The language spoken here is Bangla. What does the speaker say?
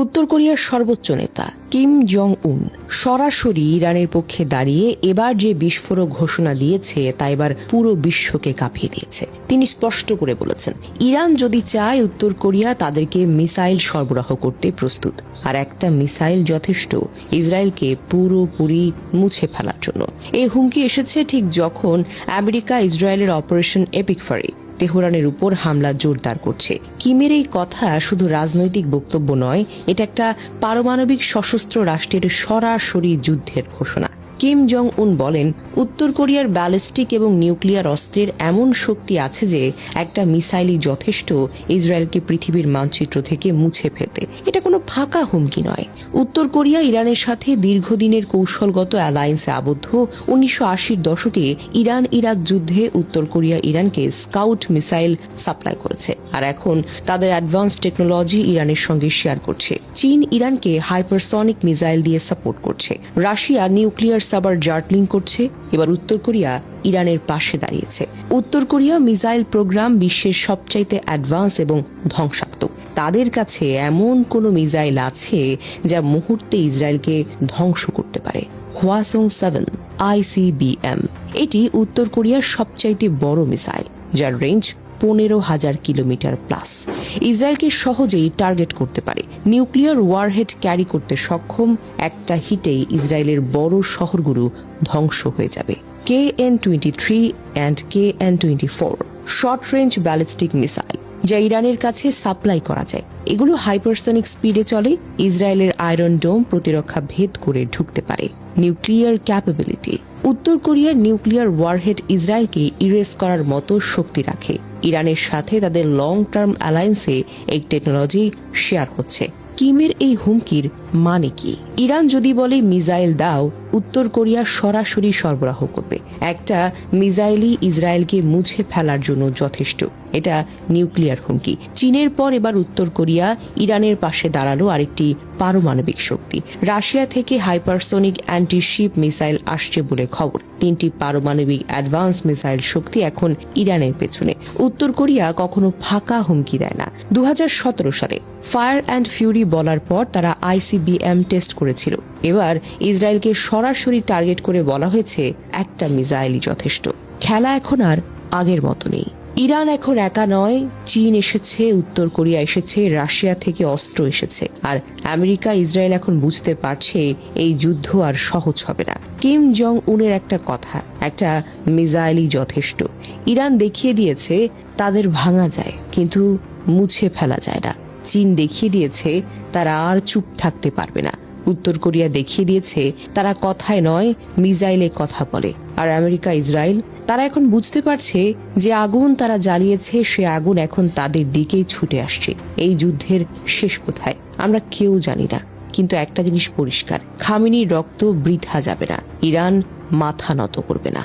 উত্তর কোরিয়ার সর্বোচ্চ নেতা কিম জং উন সরাসরি ইরানের পক্ষে দাঁড়িয়ে এবার যে বিস্ফোরক ঘোষণা দিয়েছে তা এবার পুরো বিশ্বকে কাঁপিয়ে দিয়েছে। তিনি স্পষ্ট করে বলেছেন, ইরান যদি চায় উত্তর কোরিয়া তাদেরকে মিসাইল সরবরাহ করতে প্রস্তুত, আর একটা মিসাইল যথেষ্ট ইসরায়েলকে পুরোপুরি মুছে ফেলার জন্য। এই হুমকি এসেছে ঠিক যখন আমেরিকা ইসরায়েলের অপারেশন এপিক ফারি তেহরানের উপর হামলা জোরদার করছে। কিমের এই কথা শুধু রাজনৈতিক বক্তব্য নয়, এটা একটা পারমাণবিক সশস্ত্র রাষ্ট্রের সরাসরি যুদ্ধের ঘোষণা। কিম জং উন বলেন, উত্তর কোরিয়ার ব্যালিস্টিক এবং নিউক্লিয়ার অস্ত্রের এমন শক্তি আছে যে একটা মিসাইলই যথেষ্ট ইসরায়েলকে পৃথিবীর মানচিত্র থেকে মুছে ফেলতে। এটা কোনো ফাঁকা হুমকি নয়। উত্তর কোরিয়া ইরানের সাথে দীর্ঘদিনের কৌশলগত অ্যালায়েন্সে আবদ্ধ। 1980-র দশকে ইরান ইরাক যুদ্ধে উত্তর কোরিয়া ইরানকে স্কাউট মিসাইল সাপ্লাই করেছে, আর এখন তাদের অ্যাডভান্স টেকনোলজি ইরানের সঙ্গে শেয়ার করছে। চীন ইরানকে হাইপারসনিক মিসাইল দিয়ে সাপোর্ট করছে। রাশিয়া নিউক্লিয়ার সাবার জার্টলিং করছে। এবার উত্তর কোরিয়া ইরানের পাশে দাঁড়িয়েছে। উত্তর কোরিয়া মিসাইল প্রোগ্রাম বিশ্বের সবচাইতে অ্যাডভান্স এবং ধ্বংসাত্মক। তাদের কাছে এমন কোনো মিসাইল আছে যা মুহূর্তে ইসরায়েলকে ধ্বংস করতে পারে। হওয়াসং-7 ICBM এটি উত্তর কোরিয়ার সবচাইতে বড় মিসাইল, যার রেঞ্জ 15,000 কিলোমিটার প্লাস। ইসরায়েলকে সহজেই টার্গেট করতে পারে। নিউক্লিয়ার ওয়ারহেড ক্যারি করতে সক্ষম। একটা হিটেই ইসরায়েলের বড় শহরগুলো ধ্বংস হয়ে যাবে। KN-23 and KN-24 short range ballistic missile, যা ইরানের কাছে সাপ্লাই করা যায়। এগুলো হাইপারসনিক স্পিডে চলে। ইসরায়েলের আয়রন ডোম প্রতিরক্ষা ভেদ করে ঢুকতে পারে। নিউক্লিয়ার ক্যাপাবিলিটি, উত্তর কোরিয়ার নিউক্লিয়ার ওয়ারহেড ইসরায়েলকে ইরেজ করার মতো শক্তি রাখে। ইরানের সাথে তাদের লং টার্ম অ্যালায়েন্সে এই টেকনোলজি শেয়ার হচ্ছে। কিমের এই হুমকির মানে কি? ইরান যদি বলে মিসাইল দাও, উত্তর কোরিয়া সরাসরি সরবরাহ করবে। একটা মিসাইলই ইসরায়েলকে মুছে ফেলার জন্য যথেষ্ট। এটা নিউক্লিয়ার হুমকি। চীনের পর এবার উত্তর কোরিয়া ইরানের পাশে দাঁড়ালো আরেকটি পারমাণবিক শক্তি। রাশিয়া থেকে হাইপারসনিক অ্যান্টিশিপ মিসাইল আসছে বলে খবর। 3টি পারমাণবিক অ্যাডভান্স মিসাইল শক্তি এখন ইরানের পেছনে। উত্তর কোরিয়া কখনো ফাঁকা হুমকি দেয় না। 2017 সালে ফায়ার অ্যান্ড ফিউরি বলার পর তারা ICBM টেস্ট করেছিল। এবার ইসরায়েলকে সরাসরি টার্গেট করে বলা হয়েছে একটা মিসাইলই যথেষ্ট। খেলা এখন আর আগের মতো নেই। ইরান এখন একা নয়। চীন এসেছে, উত্তর কোরিয়া এসেছে, রাশিয়া থেকে অস্ত্র এসেছে, আর আমেরিকা ইসরায়েল এখন বুঝতে পারছে এই যুদ্ধ আর সহজ হবে না। কিম জং উনের একটা কথা, একটা মিসাইলই যথেষ্ট। ইরান দেখিয়ে দিয়েছে তাদের ভাঙা যায়, কিন্তু মুছে ফেলা যায় না। চীন দেখিয়ে দিয়েছে তারা আর চুপ থাকতে পারবে না। উত্তর কোরিয়া দেখিয়ে দিয়েছে তারা কথায় নয়, মিসাইলে কথা বলে। আর আমেরিকা ইসরায়েল, তারা এখন বুঝতে পারছে যে আগুন তারা জ্বালিয়েছে, সে আগুন এখন তাদের দিকেই ছুটে আসছে। এই যুদ্ধের শেষ কোথায় আমরা কেউ জানি না, কিন্তু একটা জিনিস পরিষ্কার, খামেনির রক্ত বৃথা যাবে না। ইরান মাথা নত করবে না।